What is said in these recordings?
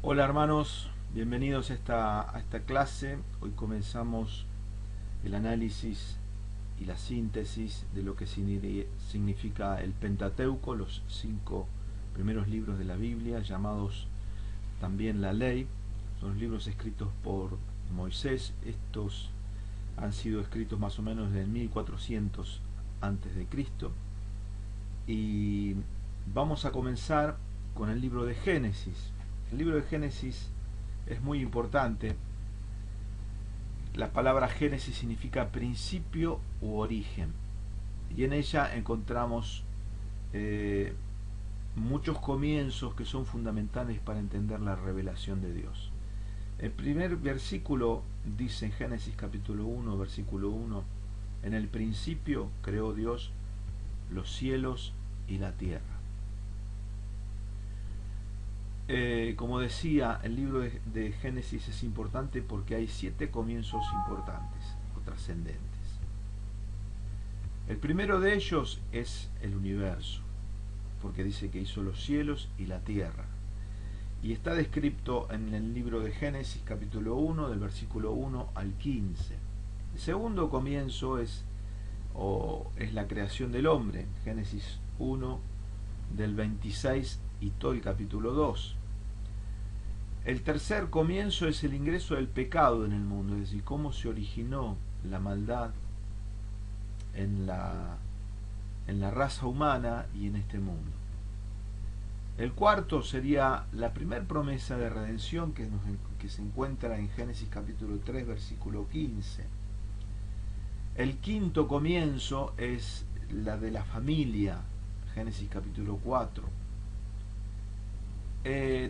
Hola hermanos, bienvenidos a esta clase. Hoy comenzamos el análisis y la síntesis de lo que significa el Pentateuco, los 5 primeros libros de la Biblia, llamados también la Ley. Son los libros escritos por Moisés. Estos han sido escritos más o menos en 1400 antes de Cristo. Y vamos a comenzar con el libro de Génesis. El libro de Génesis es muy importante. La palabra Génesis significa principio u origen, y en ella encontramos muchos comienzos que son fundamentales para entender la revelación de Dios. El primer versículo dice en Génesis capítulo 1, versículo 1: en el principio creó Dios los cielos y la tierra. Como decía, el libro de Génesis es importante porque hay 7 comienzos importantes o trascendentes. El primero de ellos es el universo, porque dice que hizo los cielos y la tierra, y está descrito en el libro de Génesis capítulo 1 del versículo 1 al 15. El segundo comienzo es la creación del hombre, Génesis 1 del 26 y todo el capítulo 2. El tercer comienzo es el ingreso del pecado en el mundo, es decir, cómo se originó la maldad en la raza humana y en este mundo. El cuarto sería la primera promesa de redención que se encuentra en Génesis capítulo 3 versículo 15. El quinto comienzo es la de la familia, Génesis capítulo 4.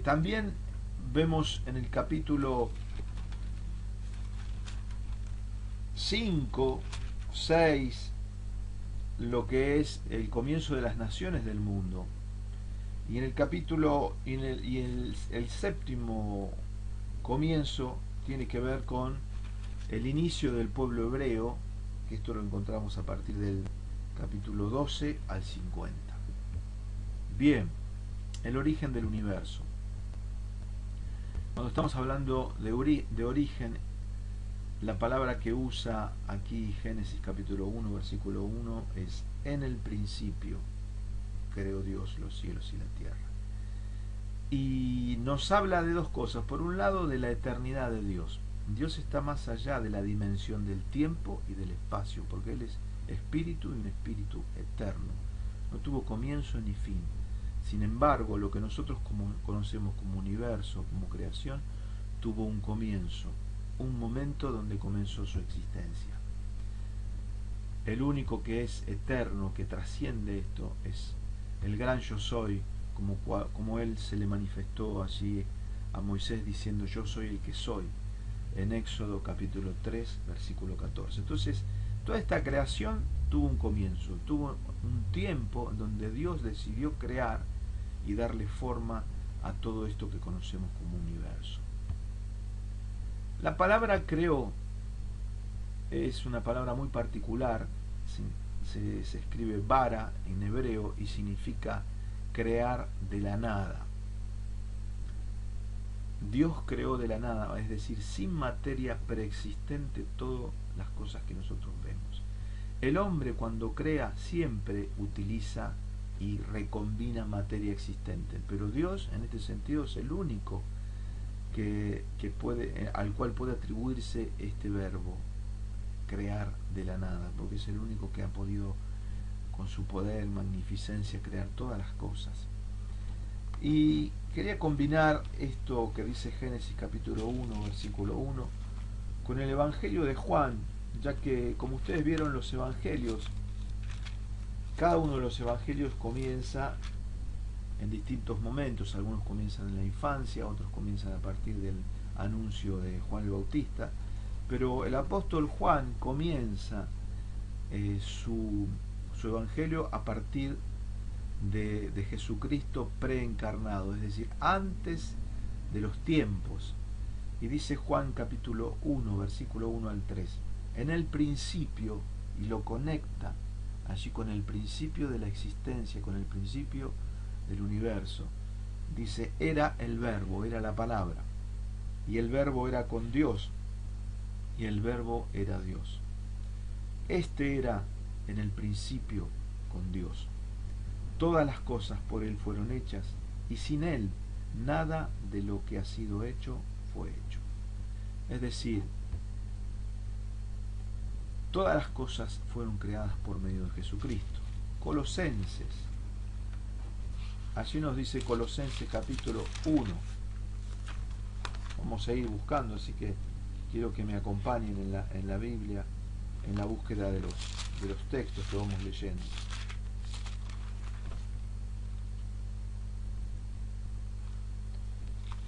También vemos en el capítulo 5, 6, lo que es el comienzo de las naciones del mundo. Y en el capítulo el séptimo comienzo tiene que ver con el inicio del pueblo hebreo, que esto lo encontramos a partir del capítulo 12 al 50. Bien, el origen del universo. Cuando estamos hablando de origen, la palabra que usa aquí Génesis capítulo 1 versículo 1 es: en el principio creó Dios los cielos y la tierra. Y nos habla de dos cosas. Por un lado, de la eternidad de Dios. Dios está más allá de la dimensión del tiempo y del espacio, porque Él es espíritu y un espíritu eterno. No tuvo comienzo ni fin. Sin embargo, lo que nosotros conocemos como universo, como creación, tuvo un comienzo, un momento donde comenzó su existencia. El único que es eterno, que trasciende esto, es el gran yo soy, como Él se le manifestó allí a Moisés diciendo: yo soy el que soy, en Éxodo capítulo 3 versículo 14. Entonces, toda esta creación tuvo un comienzo, tuvo un tiempo donde Dios decidió crear y darle forma a todo esto que conocemos como universo. La palabra creó es una palabra muy particular. Se escribe bara en hebreo y significa crear de la nada. Dios creó de la nada, es decir, sin materia preexistente, todas las cosas que nosotros vemos. El hombre, cuando crea, siempre utiliza y recombina materia existente, pero Dios en este sentido es el único al cual puede atribuirse este verbo, crear de la nada, porque es el único que ha podido con su poder, magnificencia, crear todas las cosas. Y quería combinar esto que dice Génesis capítulo 1 versículo 1 con el Evangelio de Juan, ya que, como ustedes vieron, los evangelios, cada uno de los evangelios comienza en distintos momentos. Algunos comienzan en la infancia, otros comienzan a partir del anuncio de Juan el Bautista, pero el apóstol Juan comienza su evangelio a partir de Jesucristo preencarnado, es decir, antes de los tiempos. Y dice Juan capítulo 1 versículo 1 al 3: en el principio, y lo conecta allí con el principio de la existencia, con el principio del universo. dice, era el verbo, era la palabra, y el verbo era con Dios, y el verbo era Dios. Este era en el principio con Dios. Todas las cosas por Él fueron hechas, y sin Él nada de lo que ha sido hecho fue hecho. Es decir, todas las cosas fueron creadas por medio de Jesucristo. Colosenses, allí nos dice Colosenses capítulo 1. Vamos a ir buscando, así que quiero que me acompañen en la Biblia, en la búsqueda de los textos que vamos leyendo.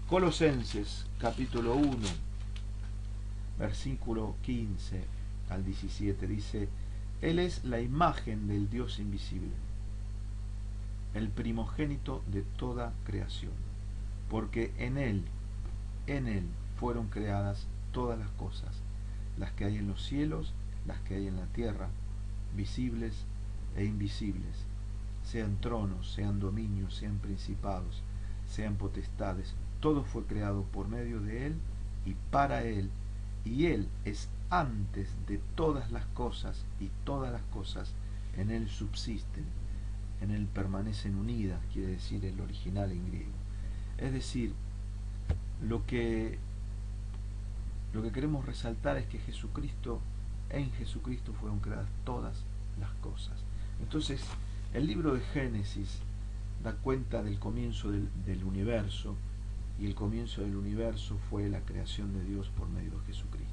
Colosenses capítulo 1, versículo 15 al 17 dice, Él es la imagen del Dios invisible, el primogénito de toda creación, porque en Él fueron creadas todas las cosas, las que hay en los cielos, las que hay en la tierra, visibles e invisibles, sean tronos, sean dominios, sean principados, sean potestades, todo fue creado por medio de Él y para Él, y Él es antes de todas las cosas, y todas las cosas en Él subsisten, en Él permanecen unidas, quiere decir el original en griego. Es decir, lo que queremos resaltar es que en Jesucristo fueron creadas todas las cosas. Entonces, el libro de Génesis da cuenta del comienzo del universo, y el comienzo del universo fue la creación de Dios por medio de Jesucristo.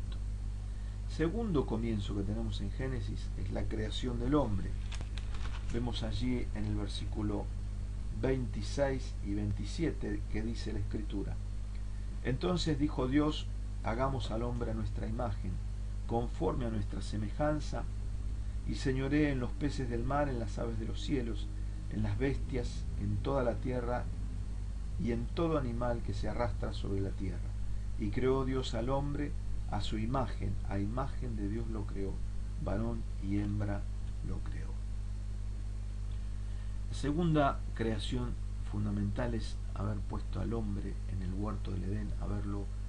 Segundo comienzo que tenemos en Génesis es la creación del hombre. Vemos allí en el versículo 26 y 27 que dice la Escritura, entonces dijo Dios, hagamos al hombre a nuestra imagen, conforme a nuestra semejanza, y señoree en los peces del mar, en las aves de los cielos, en las bestias, en toda la tierra, y en todo animal que se arrastra sobre la tierra. Y creó Dios al hombre a su imagen, a imagen de Dios lo creó, varón y hembra lo creó. La segunda creación fundamental es haber puesto al hombre en el huerto del Edén,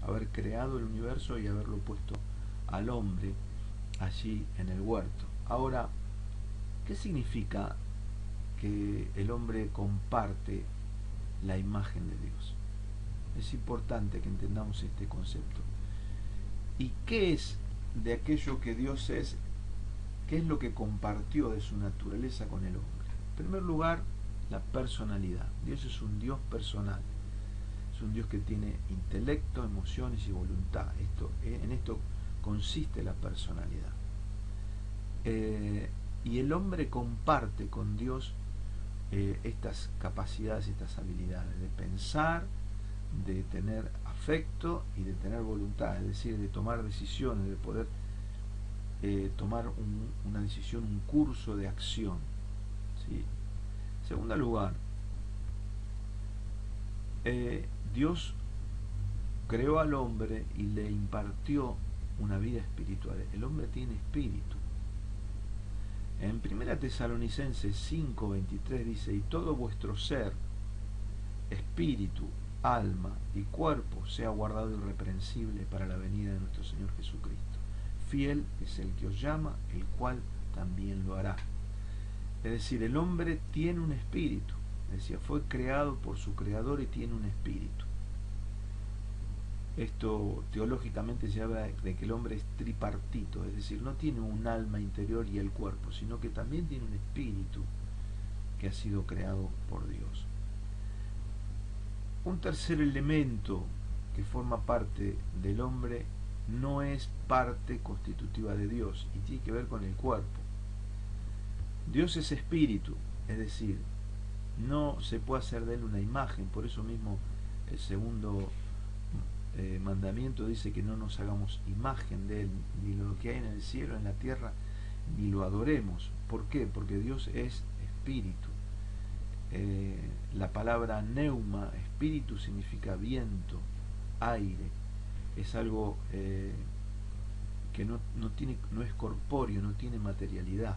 haber creado el universo y haberlo puesto al hombre allí en el huerto. Ahora, ¿qué significa que el hombre comparte la imagen de Dios? Es importante que entendamos este concepto. ¿Y qué es de aquello que Dios es? ¿Qué es lo que compartió de su naturaleza con el hombre? En primer lugar, la personalidad. Dios es un Dios personal. Es un Dios que tiene intelecto, emociones y voluntad. En esto consiste la personalidad. Y el hombre comparte con Dios estas capacidades, estas habilidades de pensar, de tener afecto y de tener voluntad, es decir, de tomar decisiones, de poder tomar una decisión, un curso de acción, ¿sí? En segundo lugar, Dios creó al hombre y le impartió una vida espiritual. El hombre tiene espíritu. En 1 Tesalonicenses 5:23 dice, y todo vuestro ser, espíritu, alma y cuerpo sea guardado irreprensible para la venida de nuestro Señor Jesucristo. Fiel es el que os llama, el cual también lo hará. Es decir, el hombre tiene un espíritu. Decía, fue creado por su creador y tiene un espíritu. Esto teológicamente se habla de que el hombre es tripartito, es decir, no tiene un alma interior y el cuerpo, sino que también tiene un espíritu que ha sido creado por Dios. Un tercer elemento que forma parte del hombre no es parte constitutiva de Dios y tiene que ver con el cuerpo. Dios es espíritu, es decir, no se puede hacer de él una imagen, por eso mismo el segundo mandamiento dice que no nos hagamos imagen de él, ni lo que hay en el cielo, en la tierra, ni lo adoremos. ¿Por qué? Porque Dios es espíritu. La palabra neuma, espíritu, significa viento, aire. Es algo que no es corpóreo, no tiene materialidad.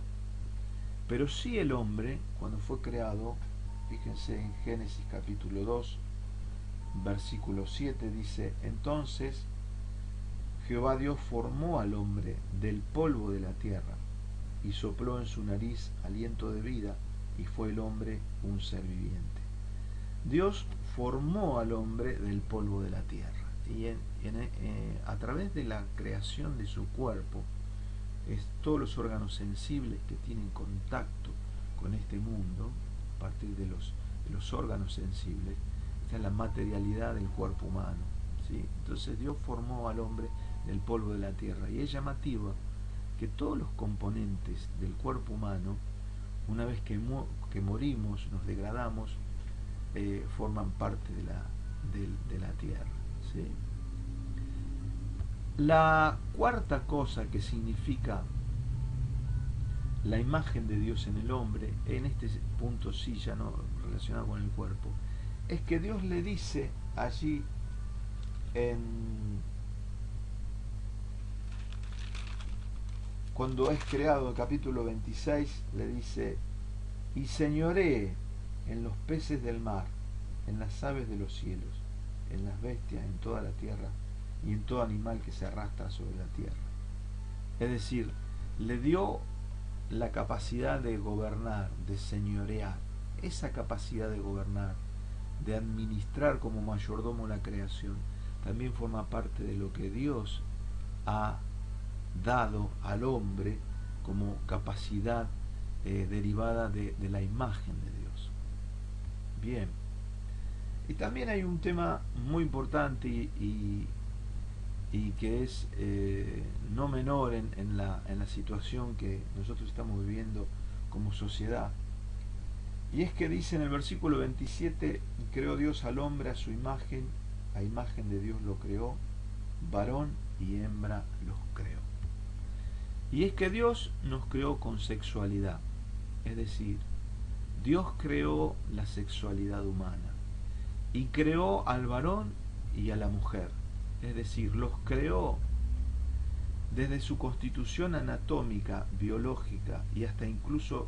Pero sí el hombre, cuando fue creado, fíjense en Génesis capítulo 2, versículo 7 dice: entonces Jehová Dios formó al hombre del polvo de la tierra y sopló en su nariz aliento de vida, y fue el hombre un ser viviente. Dios formó al hombre del polvo de la tierra y a través de la creación de su cuerpo, todos los órganos sensibles que tienen contacto con este mundo, a partir de los órganos sensibles, está la materialidad del cuerpo humano, ¿sí? Entonces Dios formó al hombre del polvo de la tierra, y es llamativo que todos los componentes del cuerpo humano, una vez que morimos, nos degradamos, forman parte de la tierra, ¿sí? La cuarta cosa que significa la imagen de Dios en el hombre, en este punto sí, ya no relacionado con el cuerpo, es que Dios le dice allí cuando es creado, el capítulo 26, le dice: y señoree en los peces del mar, en las aves de los cielos, en las bestias, en toda la tierra, y en todo animal que se arrastra sobre la tierra. Es decir, le dio la capacidad de gobernar, de señorear. Esa capacidad de gobernar, de administrar como mayordomo la creación, también forma parte de lo que Dios ha dado al hombre como capacidad derivada de la imagen de Dios. Bien. Y también hay un tema muy importante y que es no menor en la situación que nosotros estamos viviendo como sociedad. Y es que dice en el versículo 27: creó Dios al hombre a su imagen, a imagen de Dios lo creó, varón y hembra los creó. Y es que Dios nos creó con sexualidad, es decir, Dios creó la sexualidad humana y creó al varón y a la mujer, es decir, los creó desde su constitución anatómica, biológica y hasta incluso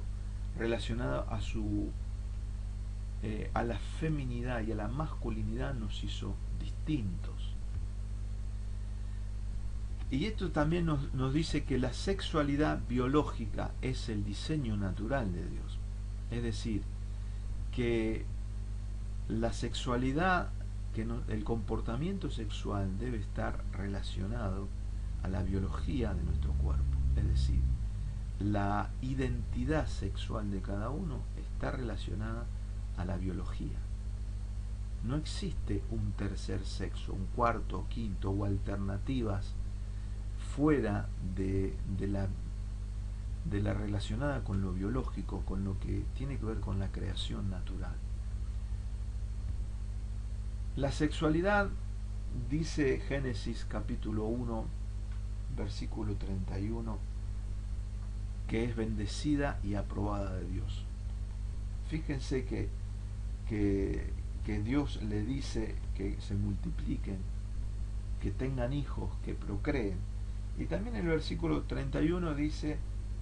relacionada a la feminidad y a la masculinidad, nos hizo distintos. Y esto también nos dice que la sexualidad biológica es el diseño natural de Dios. Es decir, que la sexualidad, el comportamiento sexual debe estar relacionado a la biología de nuestro cuerpo. Es decir, la identidad sexual de cada uno está relacionada a la biología. No existe un tercer sexo, un cuarto, quinto o alternativas fuera de la relacionada con lo biológico, con lo que tiene que ver con la creación natural. La sexualidad, dice Génesis capítulo 1, versículo 31, que es bendecida y aprobada de Dios. Fíjense que Dios le dice que se multipliquen, que tengan hijos, que procreen. Y también el versículo 31 dice: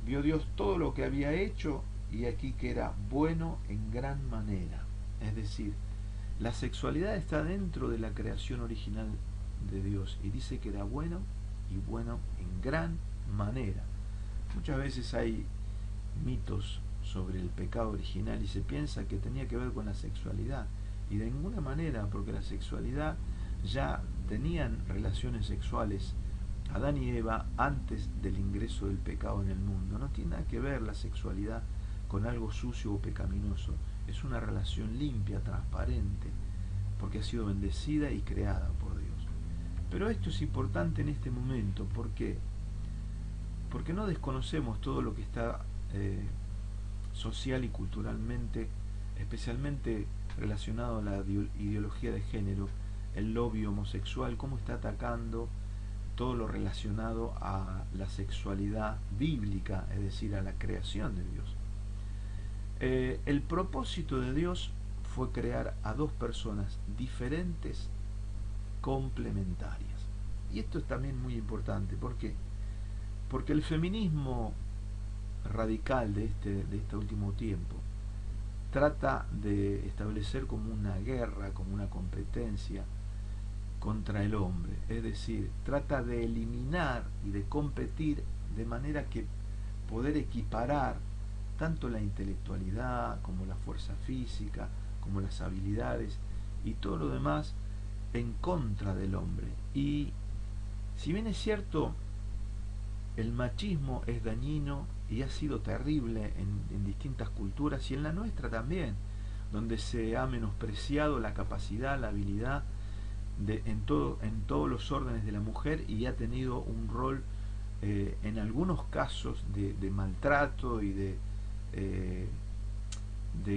vio Dios todo lo que había hecho, y aquí que era bueno en gran manera. Es decir, la sexualidad está dentro de la creación original de Dios, y dice que era bueno, y bueno en gran manera. Muchas veces hay mitos sobre el pecado original y se piensa que tenía que ver con la sexualidad, y de ninguna manera, porque la sexualidad, ya tenían relaciones sexuales Adán y Eva antes del ingreso del pecado en el mundo. No tiene nada que ver la sexualidad con algo sucio o pecaminoso. Es una relación limpia, transparente, porque ha sido bendecida y creada por Dios. Pero esto es importante en este momento. ¿Por qué? Porque no desconocemos todo lo que está social y culturalmente, especialmente relacionado a la ideología de género, el lobby homosexual, cómo está atacando todo lo relacionado a la sexualidad bíblica, es decir, a la creación de Dios. El propósito de Dios fue crear a dos personas diferentes, complementarias. Y esto es también muy importante. ¿Por qué? Porque el feminismo radical de este último tiempo trata de establecer como una guerra, como una competencia contra el hombre, es decir, trata de eliminar y de competir de manera que poder equiparar tanto la intelectualidad como la fuerza física, como las habilidades y todo lo demás en contra del hombre. Y si bien es cierto, el machismo es dañino y ha sido terrible en distintas culturas y en la nuestra también, donde se ha menospreciado la capacidad, la habilidad en todos los órdenes de la mujer y ha tenido un rol en algunos casos de maltrato y de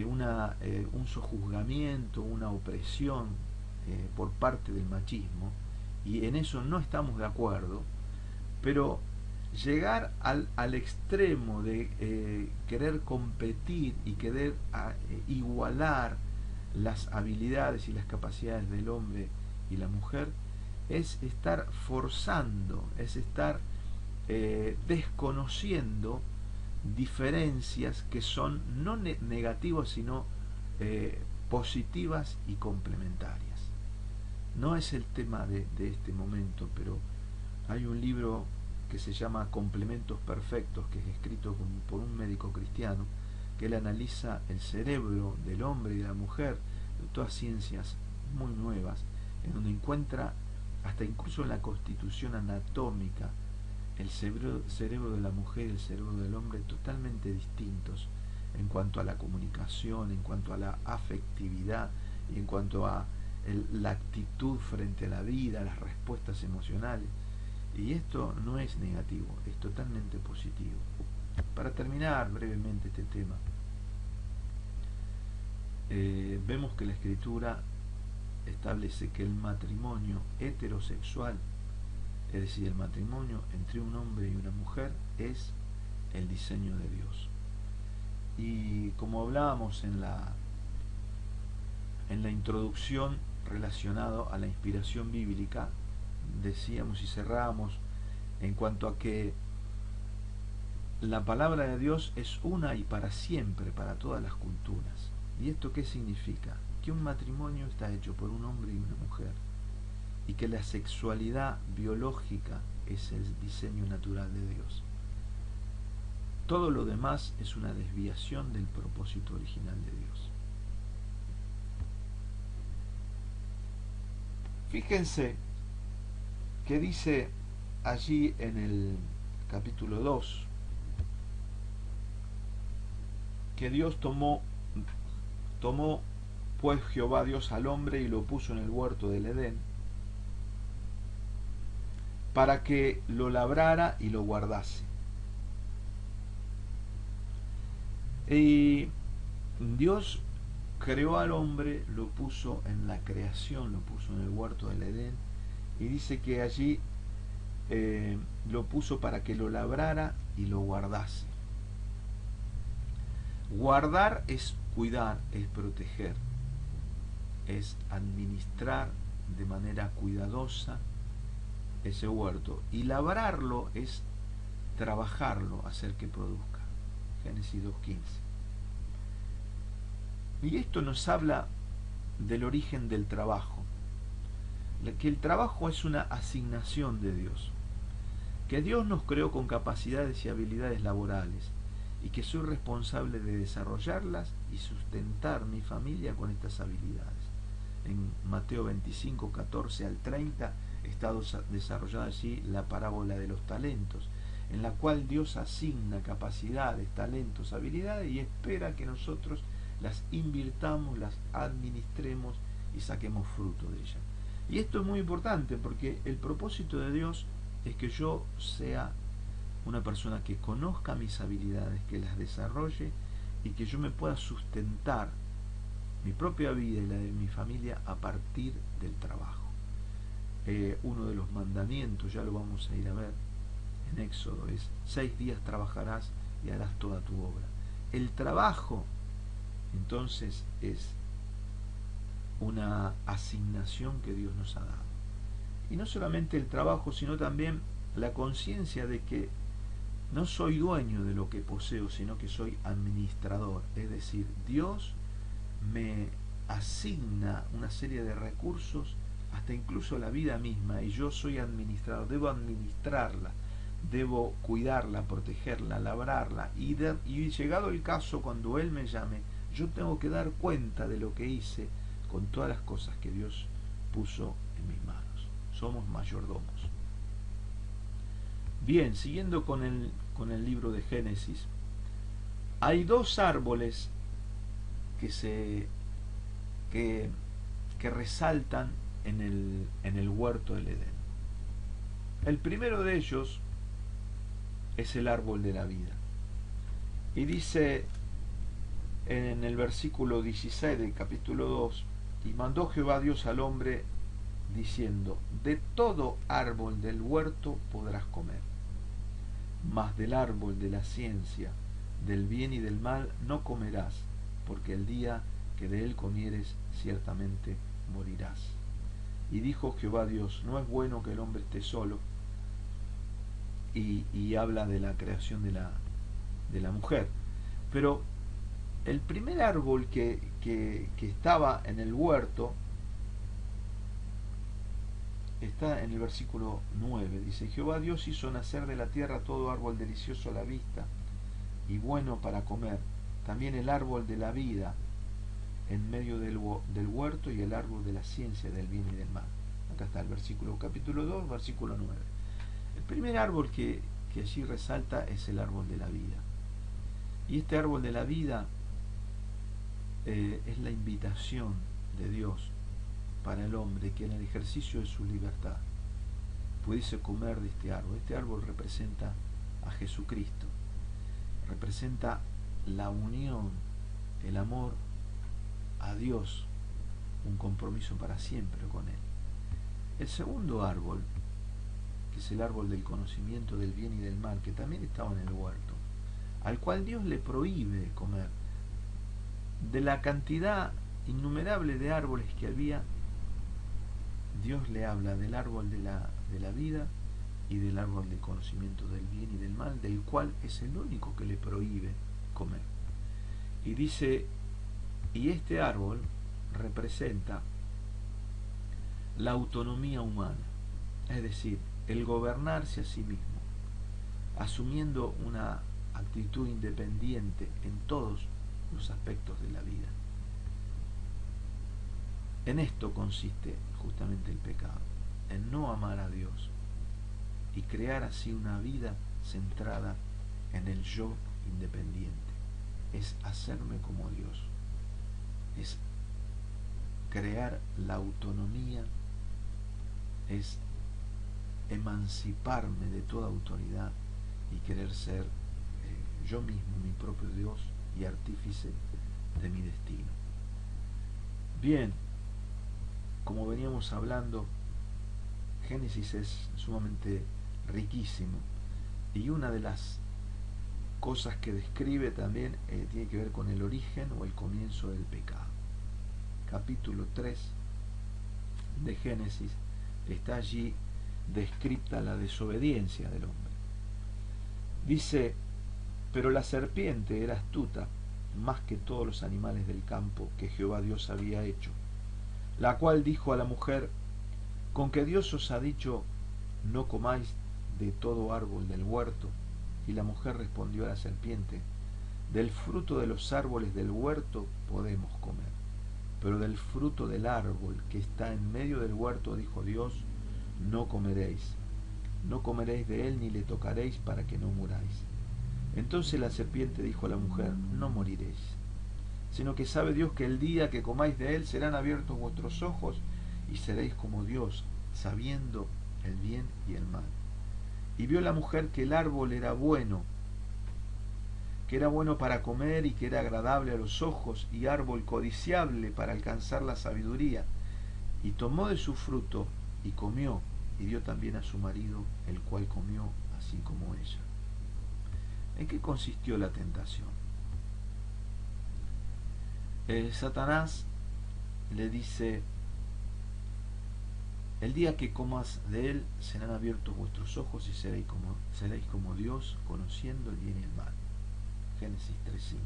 un sojuzgamiento, una opresión por parte del machismo, y en eso no estamos de acuerdo, pero llegar al extremo de querer competir y querer igualar las habilidades y las capacidades del hombre y la mujer es estar forzando, es estar desconociendo diferencias que son no negativas sino positivas y complementarias. No es el tema de este momento, pero hay un libro que se llama Complementos Perfectos, que es escrito por un médico cristiano, que él analiza el cerebro del hombre y de la mujer, de todas ciencias muy nuevas, en donde encuentra hasta incluso en la constitución anatómica el cerebro de la mujer y el cerebro del hombre totalmente distintos en cuanto a la comunicación, en cuanto a la afectividad y en cuanto a la actitud frente a la vida, las respuestas emocionales. Y esto no es negativo, es totalmente positivo. Para terminar brevemente este tema, vemos que la Escritura establece que el matrimonio heterosexual, es decir, el matrimonio entre un hombre y una mujer, es el diseño de Dios. Y como hablábamos en la introducción relacionado a la inspiración bíblica, decíamos y cerrábamos en cuanto a que la palabra de Dios es una y para siempre, para todas las culturas. ¿Y esto qué significa? Que un matrimonio está hecho por un hombre y una mujer, y que la sexualidad biológica es el diseño natural de Dios. Todo lo demás es una desviación del propósito original de Dios. Fíjense que dice allí en el capítulo 2 que Dios tomó pues Jehová Dios al hombre y lo puso en el huerto del Edén para que lo labrara y lo guardase. Y Dios creó al hombre, lo puso en la creación, lo puso en el huerto del Edén, y dice que allí lo puso para que lo labrara y lo guardase. Guardar es cuidar, es proteger, es administrar de manera cuidadosa ese huerto, y labrarlo es trabajarlo, hacer que produzca. Génesis 2:15. Y esto nos habla del origen del trabajo, que el trabajo es una asignación de Dios, que Dios nos creó con capacidades y habilidades laborales y que soy responsable de desarrollarlas y sustentar mi familia con estas habilidades. En Mateo 25, 14 al 30 está desarrollada allí la parábola de los talentos, en la cual Dios asigna capacidades, talentos, habilidades y espera que nosotros las invirtamos, las administremos y saquemos fruto de ellas. Y esto es muy importante porque el propósito de Dios es que yo sea una persona que conozca mis habilidades, que las desarrolle y que yo me pueda sustentar mi propia vida y la de mi familia a partir del trabajo. Uno de los mandamientos, ya lo vamos a ir a ver en Éxodo, es 6 días trabajarás y harás toda tu obra. El trabajo entonces es una asignación que Dios nos ha dado. Y no solamente el trabajo, sino también la conciencia de que no soy dueño de lo que poseo, sino que soy administrador. Es decir, Dios me asigna una serie de recursos, hasta incluso la vida misma, y yo soy administrador, debo administrarla, debo cuidarla, protegerla, labrarla, y llegado el caso, cuando Él me llame, yo tengo que dar cuenta de lo que hice con todas las cosas que Dios puso en mis manos. Somos mayordomos. Bien, siguiendo con el libro de Génesis, hay dos árboles que resaltan en el huerto del Edén. El primero de ellos es el árbol de la vida. Y dice en el versículo 16 del capítulo 2, y mandó Jehová Dios al hombre diciendo, de todo árbol del huerto podrás comer, mas del árbol de la ciencia, del bien y del mal no comerás, porque el día que de él comieres ciertamente morirás. Y dijo Jehová Dios, no es bueno que el hombre esté solo, y habla de la creación de la mujer. Pero el primer árbol que estaba en el huerto está en el versículo 9. Dice, Jehová Dios hizo nacer de la tierra todo árbol delicioso a la vista y bueno para comer, también el árbol de la vida en medio del huerto y el árbol de la ciencia del bien y del mal. Acá está el versículo capítulo 2, versículo 9. El primer árbol que allí resalta es el árbol de la vida. Y este árbol de la vida es la invitación de Dios para el hombre que en el ejercicio de su libertad pudiese comer de este árbol. Este árbol representa a Jesucristo, representa la unión, el amor a Dios, un compromiso para siempre con Él. El segundo árbol, que es el árbol del conocimiento del bien y del mal, que también estaba en el huerto, al cual Dios le prohíbe comer. De la cantidad innumerable de árboles que había, Dios le habla del árbol de la vida y del árbol del conocimiento del bien y del mal, del cual es el único que le prohíbe comer. Y dice, y este árbol representa la autonomía humana, es decir, el gobernarse a sí mismo, asumiendo una actitud independiente en todos los aspectos de la vida. En esto consiste justamente el pecado, en no amar a Dios y crear así una vida centrada en el yo independiente. Es hacerme como Dios, es crear la autonomía, es emanciparme de toda autoridad y querer ser yo mismo mi propio Dios y artífice de mi destino. Bien, como veníamos hablando, Génesis es sumamente riquísimo, y una de las cosas que describe también tiene que ver con el origen o el comienzo del pecado. Capítulo 3 de Génesis está allí descrita la desobediencia del hombre. Dice, pero la serpiente era astuta más que todos los animales del campo que Jehová Dios había hecho, la cual dijo a la mujer, con que Dios os ha dicho, no comáis de todo árbol del huerto. Y la mujer respondió a la serpiente, del fruto de los árboles del huerto podemos comer, pero del fruto del árbol que está en medio del huerto, dijo Dios, no comeréis de él ni le tocaréis para que no muráis. Entonces la serpiente dijo a la mujer, no moriréis, sino que sabe Dios que el día que comáis de él serán abiertos vuestros ojos y seréis como Dios, sabiendo el bien y el mal. Y vio la mujer que el árbol era bueno para comer y que era agradable a los ojos y árbol codiciable para alcanzar la sabiduría. Y tomó de su fruto y comió, y dio también a su marido, el cual comió así como ella. ¿En qué consistió la tentación? Satanás le dice, el día que comas de él serán abiertos vuestros ojos y seréis como Dios, conociendo el bien y el mal. Génesis 3:5.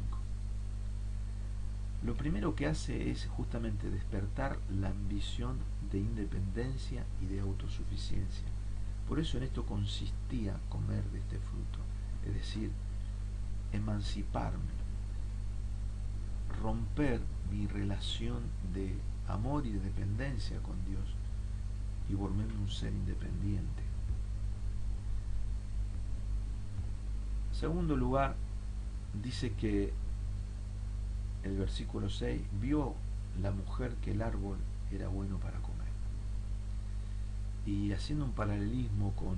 lo primero que hace es justamente despertar la ambición de independencia y de autosuficiencia. Por eso en esto consistía comer de este fruto, es decir, emanciparme, romper mi relación de amor y de dependencia con Dios y volverme un ser independiente. En segundo lugar, dice que el versículo 6, vio la mujer que el árbol era bueno para comer. Y haciendo un paralelismo con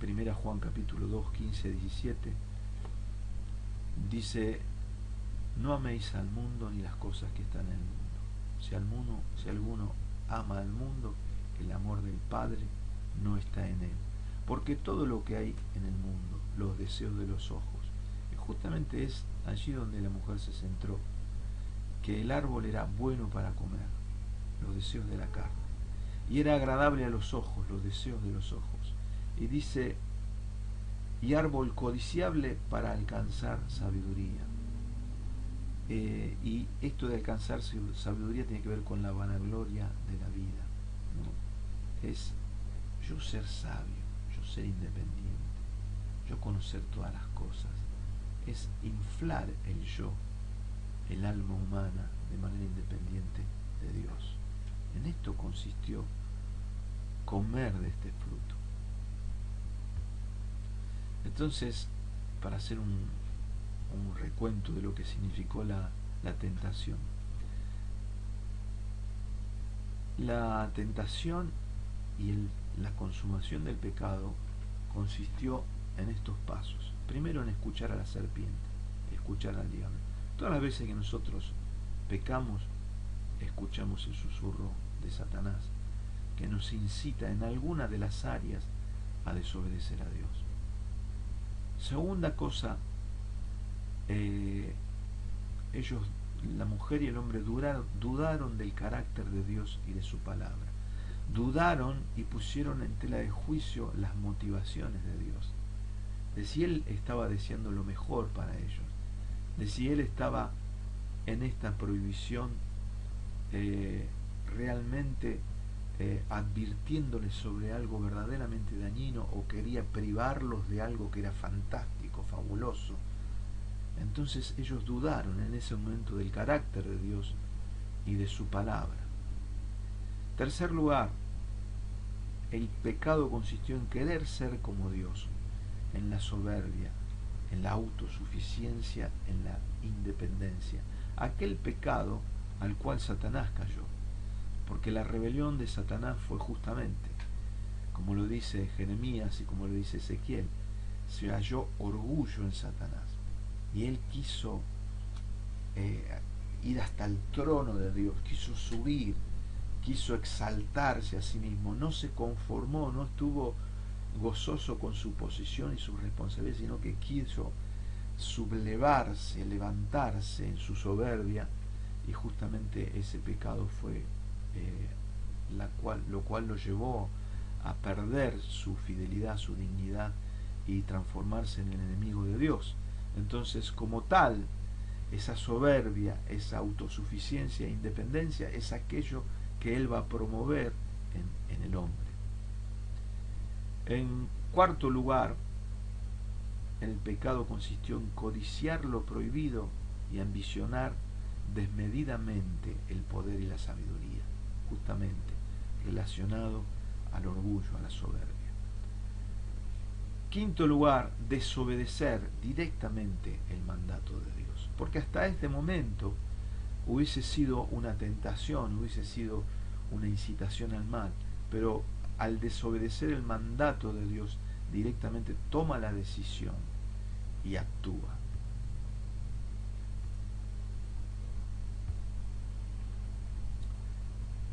1 Juan capítulo 2, 15, 17, dice, no améis al mundo ni las cosas que están en el mundo. Si alguno ama al mundo, el amor del Padre no está en él. Porque todo lo que hay en el mundo, los deseos de los ojos, y justamente es allí donde la mujer se centró, que el árbol era bueno para comer, los deseos de la carne, y era agradable a los ojos, los deseos de los ojos. Y dice, y árbol codiciable para alcanzar sabiduría. Y esto de alcanzar sabiduría tiene que ver con la vanagloria de la vida, ¿no? Es yo ser sabio, yo ser independiente, yo conocer todas las cosas. Es inflar el yo, el alma humana, de manera independiente de Dios. En esto consistió comer de este fruto. Entonces, para hacer un recuento de lo que significó la tentación. La tentación y la consumación del pecado consistió en estos pasos. Primero, en escuchar a la serpiente, escuchar al diablo. Todas las veces que nosotros pecamos, escuchamos el susurro de Satanás, que nos incita en alguna de las áreas a desobedecer a Dios. Segunda cosa, ellos, la mujer y el hombre, dudaron del carácter de Dios y de su palabra. Dudaron y pusieron en tela de juicio las motivaciones de Dios, de si Él estaba deseando lo mejor para ellos, de si Él estaba en esta prohibición realmente advirtiéndoles sobre algo verdaderamente dañino, o quería privarlos de algo que era fantástico, fabuloso. Entonces ellos dudaron en ese momento del carácter de Dios y de su palabra. Tercer lugar, el pecado consistió en querer ser como Dios, en la soberbia, en la autosuficiencia, en la independencia. Aquel pecado al cual Satanás cayó, porque la rebelión de Satanás fue justamente, como lo dice Jeremías y como lo dice Ezequiel, se halló orgullo en Satanás. Y él quiso ir hasta el trono de Dios, quiso subir, quiso exaltarse a sí mismo, no se conformó, no estuvo gozoso con su posición y su responsabilidad, sino que quiso sublevarse, levantarse en su soberbia, y justamente ese pecado fue lo cual lo llevó a perder su fidelidad, su dignidad, y transformarse en el enemigo de Dios. Entonces, como tal, esa soberbia, esa autosuficiencia e independencia es aquello que Él va a promover en el hombre. En cuarto lugar, el pecado consistió en codiciar lo prohibido y ambicionar desmedidamente el poder y la sabiduría, justamente relacionado al orgullo, a la soberbia. Quinto lugar, desobedecer directamente el mandato de Dios, porque hasta este momento hubiese sido una tentación, hubiese sido una incitación al mal, pero al desobedecer el mandato de Dios, directamente toma la decisión y actúa.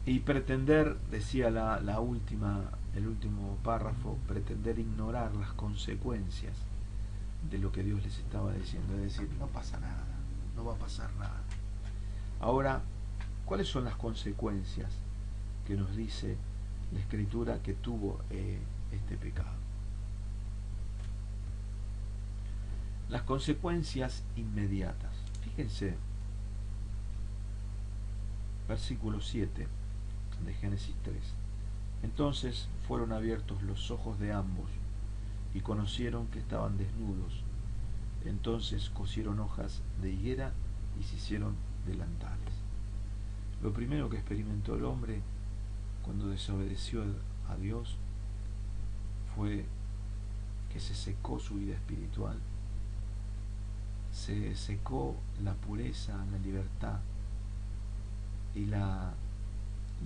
Y pretender, decía el último párrafo, pretender ignorar las consecuencias de lo que Dios les estaba diciendo, es decir, no pasa nada, no va a pasar nada. Ahora, ¿cuáles son las consecuencias que nos dice la Escritura que tuvo este pecado? Las consecuencias inmediatas. Fíjense, Versículo 7 de Génesis 3. Entonces fueron abiertos los ojos de ambos y conocieron que estaban desnudos. Entonces cosieron hojas de higuera y se hicieron delantales. Lo primero que experimentó el hombre cuando desobedeció a Dios fue que se secó su vida espiritual, se secó la pureza, la libertad y la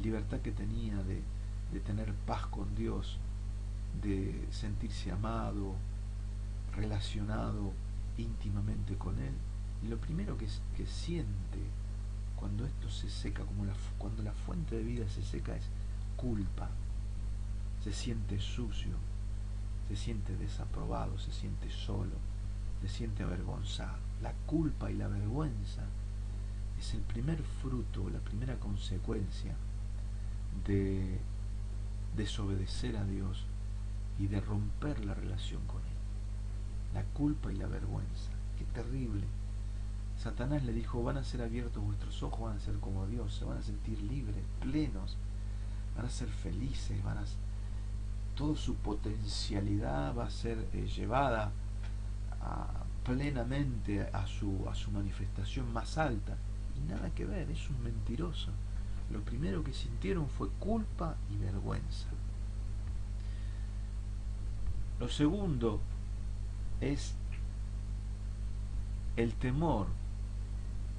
libertad que tenía de tener paz con Dios, de sentirse amado, relacionado íntimamente con Él. Y lo primero que siente cuando esto se seca, cuando la fuente de vida se seca, es culpa. Se siente sucio, se siente desaprobado, se siente solo, se siente avergonzado. La culpa y la vergüenza es el primer fruto, la primera consecuencia de desobedecer a Dios y de romper la relación con Él. La culpa y la vergüenza. Qué terrible. Satanás le dijo: van a ser abiertos vuestros ojos, van a ser como Dios, se van a sentir libres, plenos, van a ser felices, toda su potencialidad va a ser llevada plenamente a su manifestación más alta. Y nada que ver, es un mentiroso. Lo primero que sintieron fue culpa y vergüenza. Lo segundo es el temor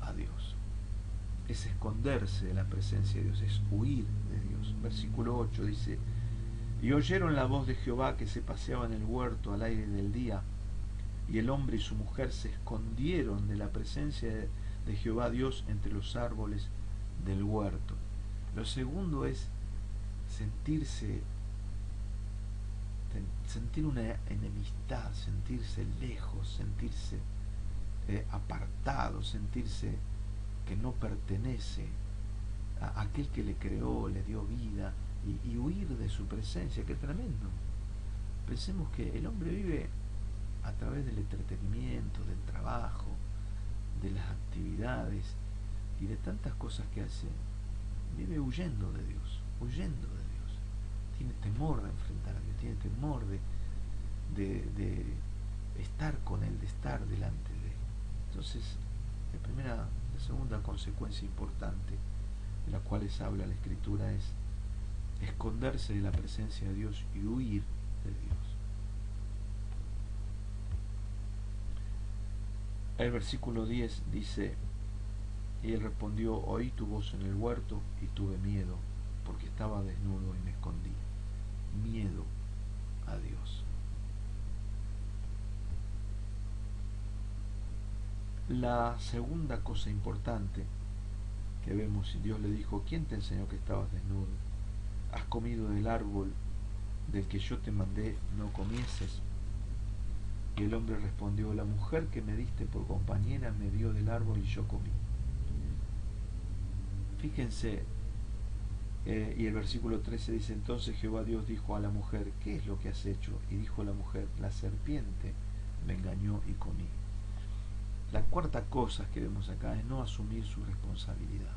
a Dios. Es esconderse de la presencia de Dios, es huir de Dios. Versículo 8 dice: y oyeron la voz de Jehová que se paseaba en el huerto al aire del día, y el hombre y su mujer se escondieron de la presencia de Jehová Dios entre los árboles del huerto. Lo segundo es sentir una enemistad, sentirse lejos, sentirse apartado, sentirse que no pertenece a aquel que le creó, le dio vida, y huir de su presencia. Qué tremendo. Pensemos que el hombre vive a través del entretenimiento, del trabajo, de las actividades y de tantas cosas que hace. Vive huyendo de Dios, huyendo de Dios. Tiene temor de enfrentar a Dios, tiene temor de estar con Él, de estar delante de Él. Entonces, la segunda consecuencia importante de la cual habla la Escritura es esconderse de la presencia de Dios y huir de Dios. El versículo 10 dice: y él respondió: oí tu voz en el huerto y tuve miedo, porque estaba desnudo y me escondí. Miedo a Dios. La segunda cosa importante que vemos, Dios le dijo: ¿quién te enseñó que estabas desnudo? ¿Has comido del árbol del que yo te mandé no comieses? Y el hombre respondió: la mujer que me diste por compañera me dio del árbol y yo comí. Fíjense, y el versículo 13 dice: entonces Jehová Dios dijo a la mujer: ¿qué es lo que has hecho? Y dijo la mujer: la serpiente me engañó y comí. La cuarta cosa que vemos acá es no asumir su responsabilidad,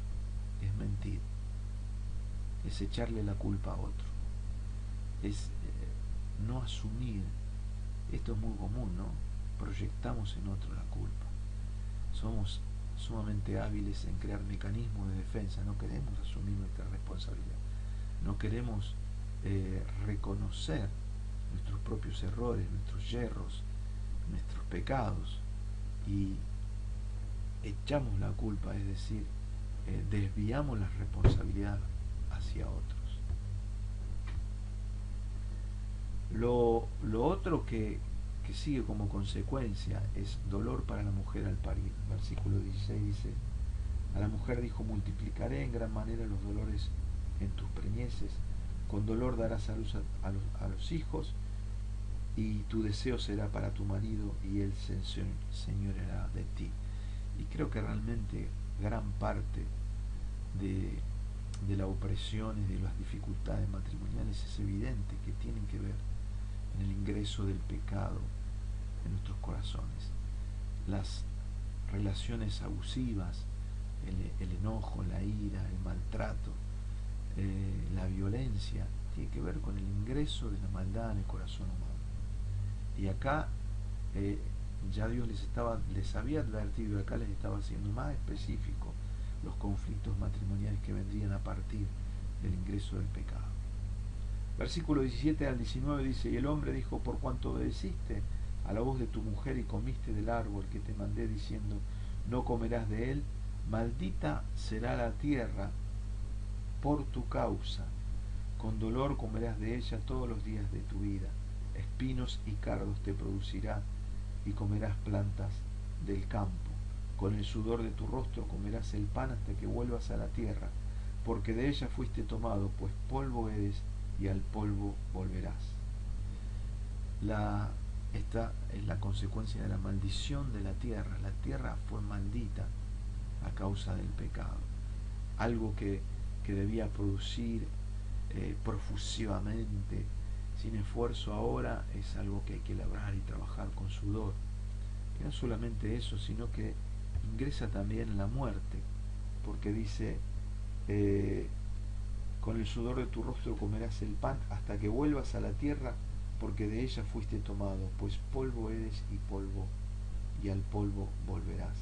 es mentir, es echarle la culpa a otro, es no asumir. Esto es muy común, ¿no? Proyectamos en otro la culpa. Somos sumamente hábiles en crear mecanismos de defensa, no queremos asumir nuestra responsabilidad, no queremos reconocer nuestros propios errores, nuestros yerros, nuestros pecados, y echamos la culpa, es decir, desviamos la responsabilidad hacia otros. Lo otro que sigue como consecuencia es dolor para la mujer al parir. Versículo 16 dice: a la mujer dijo: multiplicaré en gran manera los dolores en tus preñeces, con dolor darás a luz a los hijos, y tu deseo será para tu marido, y él se enseñoreará de ti. Y creo que realmente gran parte de la opresión y de las dificultades matrimoniales es evidente que tienen que ver en el ingreso del pecado en nuestros corazones. Las relaciones abusivas, el enojo, la ira, el maltrato, la violencia, tiene que ver con el ingreso de la maldad en el corazón humano. Y acá ya Dios les había advertido, acá les estaba haciendo más específico los conflictos matrimoniales que vendrían a partir del ingreso del pecado. Versículo 17 al 19 dice: y el hombre dijo: por cuanto obedeciste a la voz de tu mujer y comiste del árbol que te mandé diciendo: no comerás de él, maldita será la tierra por tu causa, con dolor comerás de ella todos los días de tu vida, espinos y cardos te producirá, y comerás plantas del campo. Con el sudor de tu rostro comerás el pan hasta que vuelvas a la tierra, porque de ella fuiste tomado, pues polvo eres y al polvo volverás. Esta es la consecuencia de la maldición de la tierra. La tierra fue maldita a causa del pecado. Algo que debía producir profusivamente, sin esfuerzo, ahora es algo que hay que labrar y trabajar con sudor. Y no solamente eso, sino que ingresa también la muerte, porque dice: con el sudor de tu rostro comerás el pan hasta que vuelvas a la tierra, porque de ella fuiste tomado, pues polvo eres y al polvo volverás,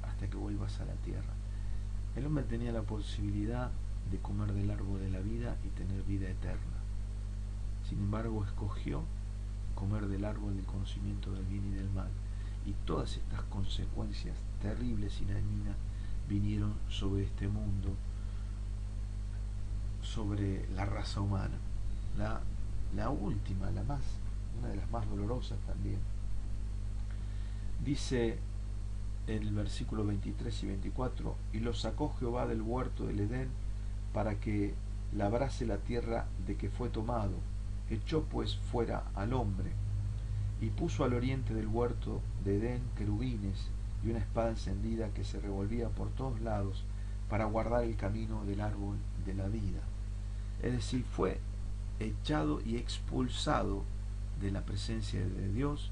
hasta que vuelvas a la tierra. El hombre tenía la posibilidad de comer del árbol de la vida y tener vida eterna. Sin embargo, escogió comer del árbol del conocimiento del bien y del mal. Y todas estas consecuencias terribles y dañinas vinieron sobre este mundo, sobre la raza humana. La última, una de las más dolorosas también. Dice en el versículo 23 y 24: y lo sacó Jehová del huerto del Edén para que labrase la tierra de que fue tomado. Echó pues fuera al hombre, y puso al oriente del huerto de Edén querubines y una espada encendida que se revolvía por todos lados para guardar el camino del árbol de la vida. Es decir, fue echado y expulsado de la presencia de Dios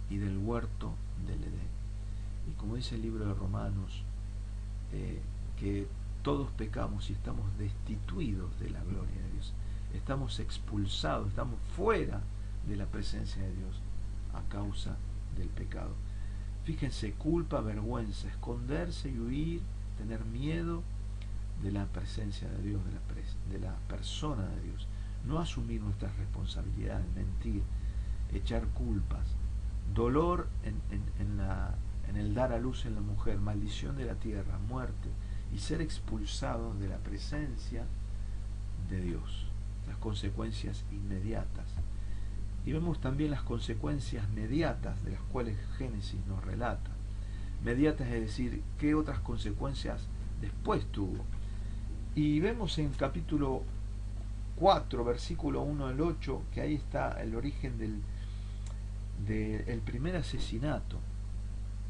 y del huerto del Edén. Y como dice el libro de Romanos, que todos pecamos y estamos destituidos de la gloria de Dios. Estamos expulsados, estamos fuera de la presencia de Dios a causa del pecado. Fíjense, culpa, vergüenza, esconderse y huir, tener miedo de la presencia de Dios, de la persona de Dios. No asumir nuestras responsabilidades, mentir, echar culpas, dolor en el dar a luz en la mujer, maldición de la tierra, muerte, y ser expulsados de la presencia de Dios. Las consecuencias inmediatas. Y vemos también las consecuencias mediatas de las cuales Génesis nos relata. Mediatas, es decir, qué otras consecuencias después tuvo. Y vemos en capítulo 4, versículo 1 al 8, que ahí está el origen del primer asesinato.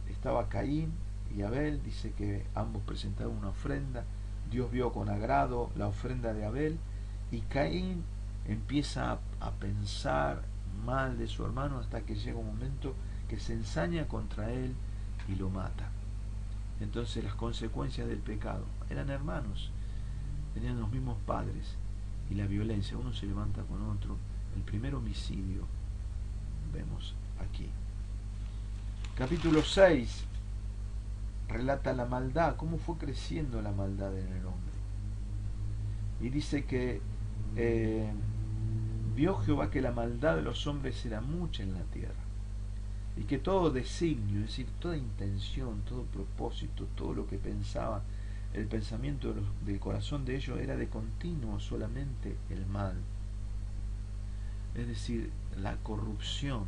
Estaba Caín y Abel, dice que ambos presentaron una ofrenda. Dios vio con agrado la ofrenda de Abel, y Caín empieza a pensar mal de su hermano hasta que llega un momento que se ensaña contra él y lo mata. Entonces las consecuencias del pecado: eran hermanos, tenían los mismos padres, y la violencia, uno se levanta con otro. El primer homicidio vemos aquí. Capítulo 6 relata la maldad, cómo fue creciendo la maldad en el hombre. Y dice que vio Jehová que la maldad de los hombres era mucha en la tierra, y que todo designio, es decir, toda intención, todo propósito, todo lo que pensaba, el pensamiento del corazón de ellos era de continuo solamente el mal. Es decir, la corrupción,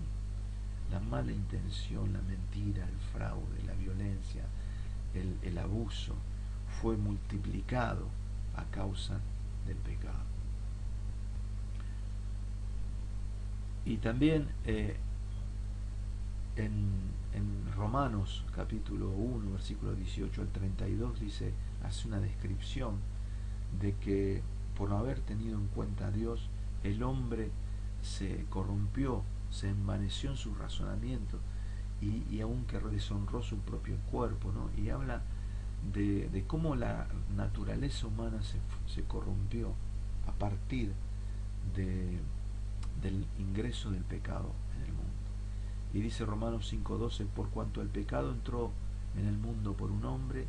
la mala intención, la mentira, el fraude, la violencia, el abuso, fue multiplicado a causa del pecado. Y también en Romanos capítulo 1, versículo 18 al 32 dice, hace una descripción de que por no haber tenido en cuenta a Dios, el hombre se corrompió, se envaneció en su razonamiento, y aun que deshonró su propio cuerpo, ¿no? Y habla de cómo la naturaleza humana se corrompió a partir de, del ingreso del pecado en el mundo. Y dice Romanos 5:12, por cuanto el pecado entró en el mundo por un hombre,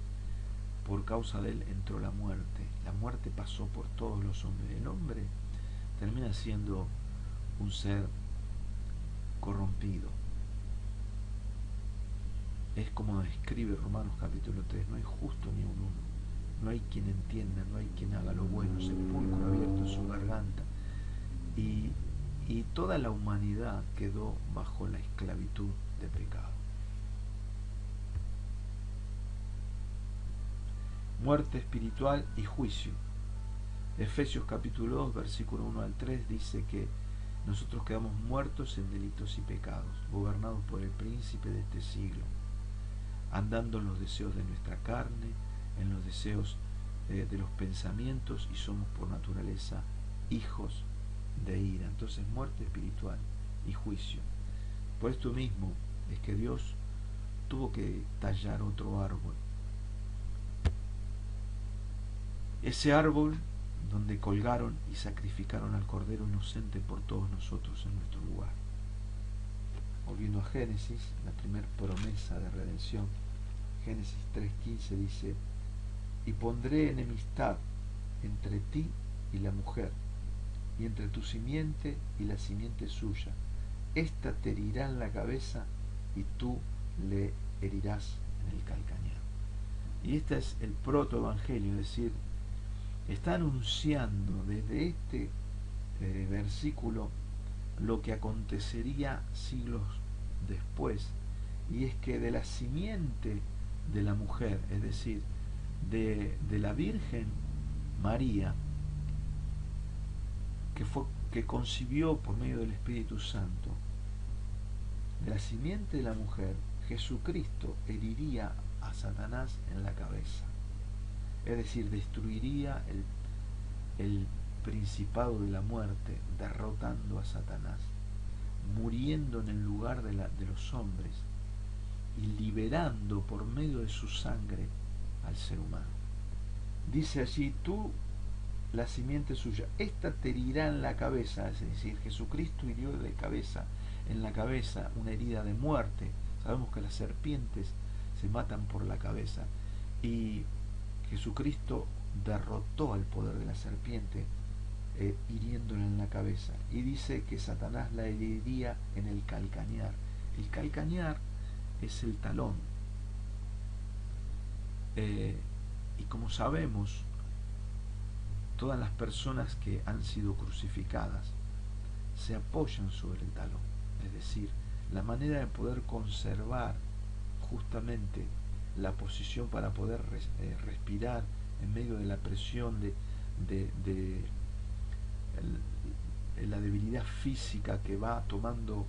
por causa de él entró la muerte. La muerte pasó por todos los hombres. El hombre termina siendo un ser corrompido. Es como describe Romanos capítulo 3, no hay justo ni un uno, no hay quien entienda, no hay quien haga lo bueno, sepulcro abierto en su garganta. Y toda la humanidad quedó bajo la esclavitud de pecado. Muerte espiritual y juicio. Efesios capítulo 2, versículo 1 al 3 dice que nosotros quedamos muertos en delitos y pecados, gobernados por el príncipe de este siglo, andando en los deseos de nuestra carne, en los deseos de los pensamientos, y somos por naturaleza hijos de ira. Entonces, muerte espiritual y juicio. Por esto mismo es que Dios tuvo que tallar otro árbol. Ese árbol donde colgaron y sacrificaron al Cordero inocente por todos nosotros en nuestro lugar. Volviendo a Génesis, la primera promesa de redención, Génesis 3:15 dice, y pondré enemistad entre ti y la mujer, y entre tu simiente y la simiente suya. Ésta te herirá en la cabeza y tú le herirás en el calcañar. Y este es el protoevangelio, es decir, está anunciando desde este versículo lo que acontecería siglos después, y es que de la simiente de la mujer, es decir, de la Virgen María, que concibió por medio del Espíritu Santo, de la simiente de la mujer, Jesucristo heriría a Satanás en la cabeza. Es decir, destruiría el principado de la muerte, derrotando a Satanás, muriendo en el lugar de los hombres y liberando por medio de su sangre al ser humano. Dice allí, tú, la simiente suya, esta te herirá en la cabeza, es decir, Jesucristo hirió de cabeza en la cabeza una herida de muerte. Sabemos que las serpientes se matan por la cabeza, y Jesucristo derrotó al poder de la serpiente hiriéndola en la cabeza, y dice que Satanás la heriría en el calcañar. El calcañar es el talón, y como sabemos, todas las personas que han sido crucificadas se apoyan sobre el talón, es decir, la manera de poder conservar justamente la posición para poder respirar en medio de la presión de la debilidad física que va tomando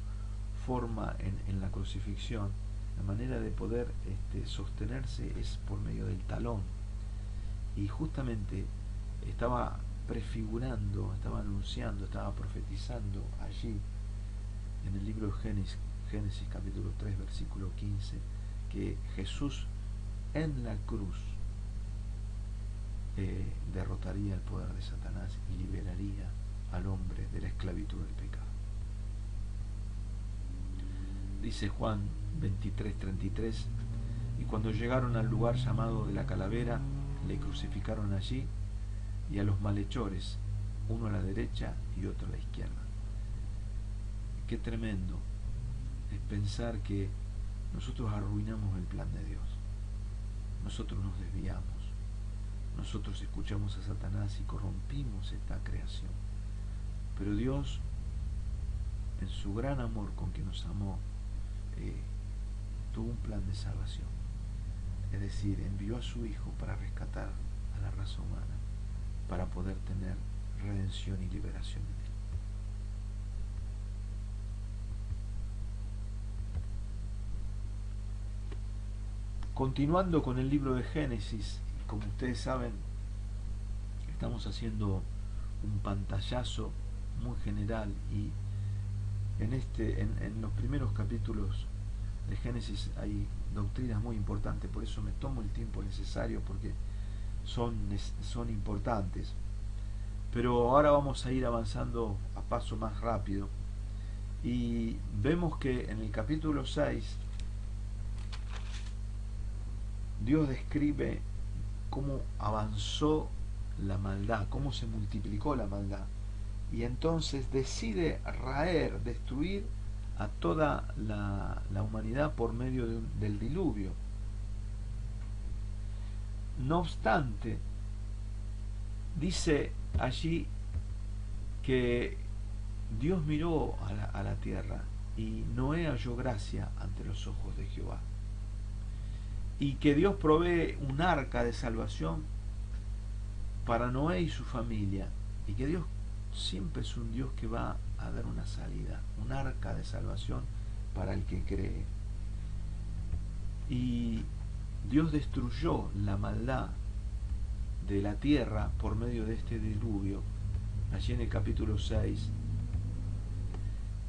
forma en la crucifixión. La manera de poder sostenerse es por medio del talón, y justamente estaba prefigurando, estaba anunciando, estaba profetizando allí en el libro de Génesis capítulo 3 versículo 15, que Jesús en la cruz derrotaría el poder de Satanás y liberaría al hombre de la esclavitud del pecado. Dice Juan 23:33, y cuando llegaron al lugar llamado de la calavera, le crucificaron allí, y a los malhechores, uno a la derecha y otro a la izquierda. Qué tremendo es pensar que nosotros arruinamos el plan de Dios, nosotros nos desviamos, nosotros escuchamos a Satanás y corrompimos esta creación. Pero Dios, en su gran amor con que nos amó, tuvo un plan de salvación. Es decir, envió a su Hijo para rescatar a la raza humana, para poder tener redención y liberación en él. Continuando con el libro de Génesis, como ustedes saben, estamos haciendo un pantallazo muy general, y en los primeros capítulos de Génesis hay doctrinas muy importantes, por eso me tomo el tiempo necesario porque son importantes. Pero ahora vamos a ir avanzando a paso más rápido y vemos que en el capítulo 6 Dios describe cómo avanzó la maldad, cómo se multiplicó la maldad. Y entonces decide raer, destruir a toda la humanidad por medio del diluvio. No obstante, dice allí que Dios miró a la tierra y Noé halló gracia ante los ojos de Jehová. Y que Dios provee un arca de salvación para Noé y su familia. Y que Dios siempre es un Dios que va a dar una salida, un arca de salvación para el que cree. Y Dios destruyó la maldad de la tierra por medio de este diluvio, allí en el capítulo 6.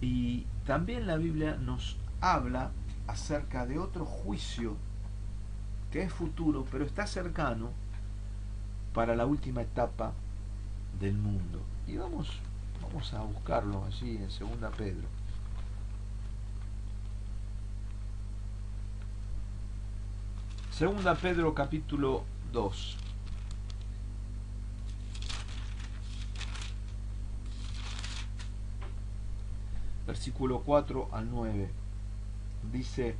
Y también la Biblia nos habla acerca de otro juicio que es futuro, pero está cercano para la última etapa del mundo. Y vamos a buscarlo allí en 2 Pedro. Segunda Pedro capítulo 2. Versículo 4 al 9. Dice: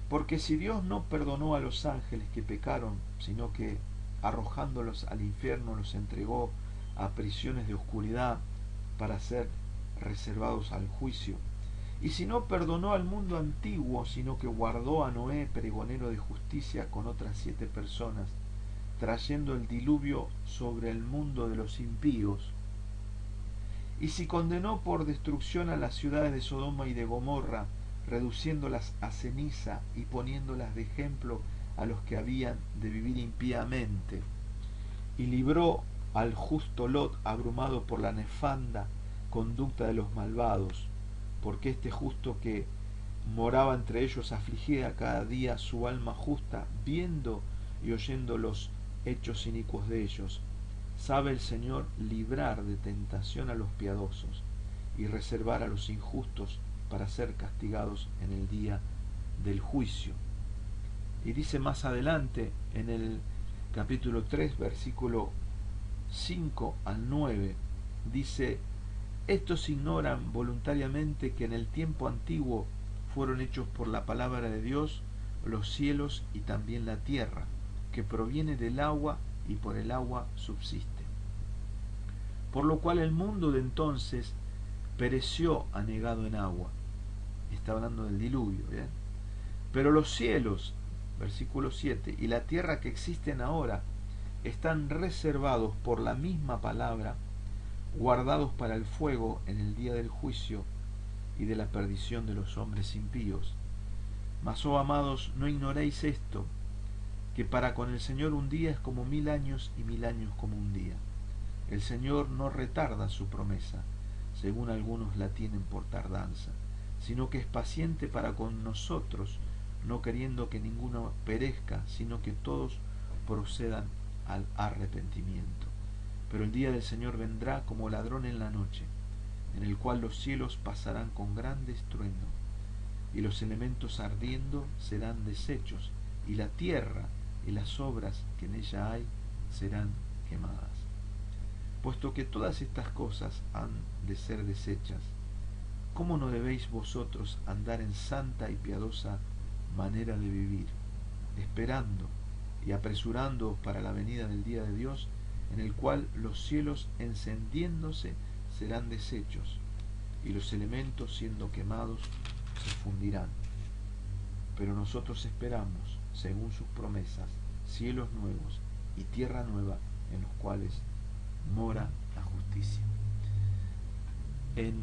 porque si Dios no perdonó a los ángeles que pecaron, sino que arrojándolos al infierno los entregó a prisiones de oscuridad para ser reservados al juicio, y si no perdonó al mundo antiguo, sino que guardó a Noé, pregonero de justicia, con otras 7 personas, trayendo el diluvio sobre el mundo de los impíos, y si condenó por destrucción a las ciudades de Sodoma y de Gomorra, reduciéndolas a ceniza y poniéndolas de ejemplo a los que habían de vivir impíamente, y libró al justo Lot abrumado por la nefanda conducta de los malvados, porque este justo que moraba entre ellos afligía cada día su alma justa, viendo y oyendo los hechos inicuos de ellos. Sabe el Señor librar de tentación a los piadosos y reservar a los injustos para ser castigados en el día del juicio. Y dice más adelante en el capítulo 3, versículo 5 al 9, dice: estos ignoran voluntariamente que en el tiempo antiguo fueron hechos por la palabra de Dios los cielos y también la tierra, que proviene del agua y por el agua subsiste. Por lo cual el mundo de entonces pereció anegado en agua. Está hablando del diluvio, ¿bien? Pero los cielos, versículo 7, y la tierra que existen ahora están reservados por la misma palabra, guardados para el fuego en el día del juicio y de la perdición de los hombres impíos. Mas, oh amados, no ignoréis esto, que para con el Señor un día es como 1000 años y 1000 años como un día. El Señor no retarda su promesa, según algunos la tienen por tardanza, sino que es paciente para con nosotros, no queriendo que ninguno perezca, sino que todos procedan al arrepentimiento. Pero el día del Señor vendrá como ladrón en la noche, en el cual los cielos pasarán con gran estruendo, y los elementos ardiendo serán deshechos, y la tierra y las obras que en ella hay serán quemadas. Puesto que todas estas cosas han de ser deshechas, ¿cómo no debéis vosotros andar en santa y piadosa manera de vivir, esperando y apresurándoos para la venida del día de Dios, en el cual los cielos encendiéndose serán deshechos, y los elementos siendo quemados se fundirán? Pero nosotros esperamos, según sus promesas, cielos nuevos y tierra nueva, en los cuales mora la justicia. En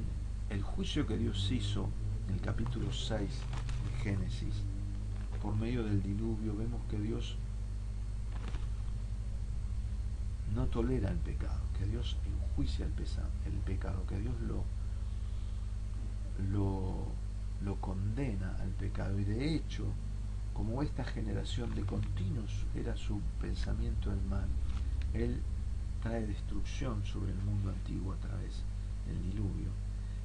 el juicio que Dios hizo en el capítulo 6 de Génesis, por medio del diluvio, vemos que Dios no tolera el pecado, que Dios enjuicia el pecado, que Dios lo lo condena al pecado, y de hecho, como esta generación de continuos era su pensamiento del mal, él trae destrucción sobre el mundo antiguo a través del diluvio.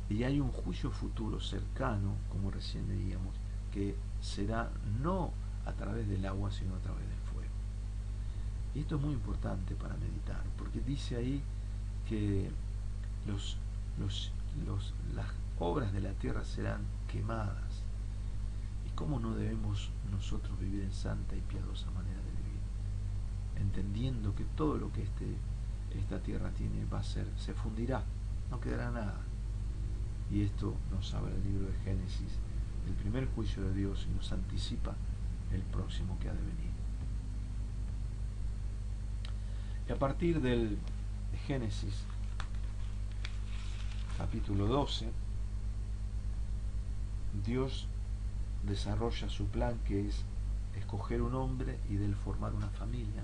Y hay un juicio futuro cercano, como recién veíamos, que será no a través del agua, sino a través del fuego. Y esto es muy importante para meditar, porque dice ahí que los, las obras de la tierra serán quemadas. ¿Y cómo no debemos nosotros vivir en santa y piadosa manera de vivir? Entendiendo que todo lo que esta tierra tiene va a ser, se fundirá, no quedará nada. Y esto nos habla el libro de Génesis, del primer juicio de Dios, y nos anticipa el próximo que ha de venir. Y a partir del Génesis capítulo 12, Dios desarrolla su plan, que es escoger un hombre y de él formar una familia,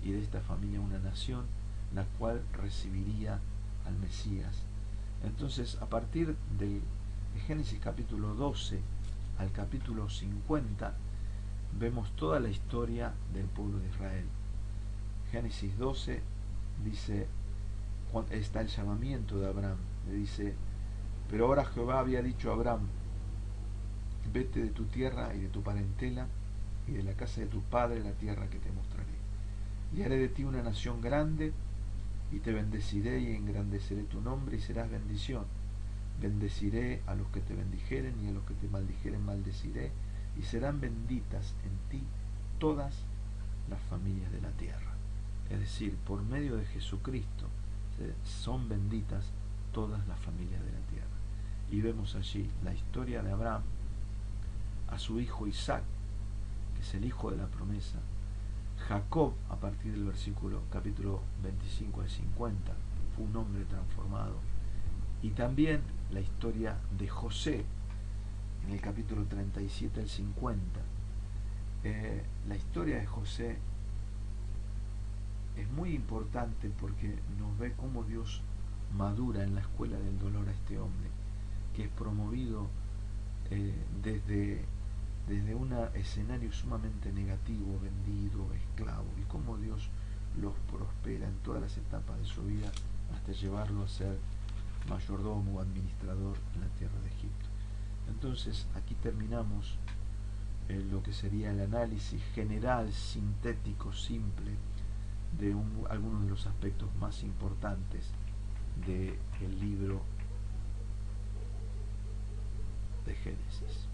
y de esta familia una nación, la cual recibiría al Mesías. Entonces, a partir de Génesis capítulo 12 al capítulo 50, vemos toda la historia del pueblo de Israel. Génesis 12 dice, está el llamamiento de Abraham, le dice: pero ahora Jehová había dicho a Abraham, vete de tu tierra y de tu parentela y de la casa de tu padre, la tierra que te mostraré, y haré de ti una nación grande, y te bendeciré y engrandeceré tu nombre, y serás bendición. Bendeciré a los que te bendijeren, y a los que te maldijeren maldeciré, y serán benditas en ti todas las familias de la tierra. Es decir, por medio de Jesucristo son benditas todas las familias de la tierra. Y vemos allí la historia de Abraham, a su hijo Isaac, que es el hijo de la promesa, Jacob, a partir del versículo capítulo 25 al 50, fue un hombre transformado, y también la historia de José, en el capítulo 37 al 50. La historia de José es muy importante porque nos ve cómo Dios madura en la escuela del dolor a este hombre, que es promovido desde un escenario sumamente negativo, vendido, esclavo, y cómo Dios los prospera en todas las etapas de su vida hasta llevarlo a ser mayordomo o administrador en la tierra de Egipto. Entonces aquí terminamos lo que sería el análisis general, sintético, simple de algunos de los aspectos más importantes del libro de Génesis.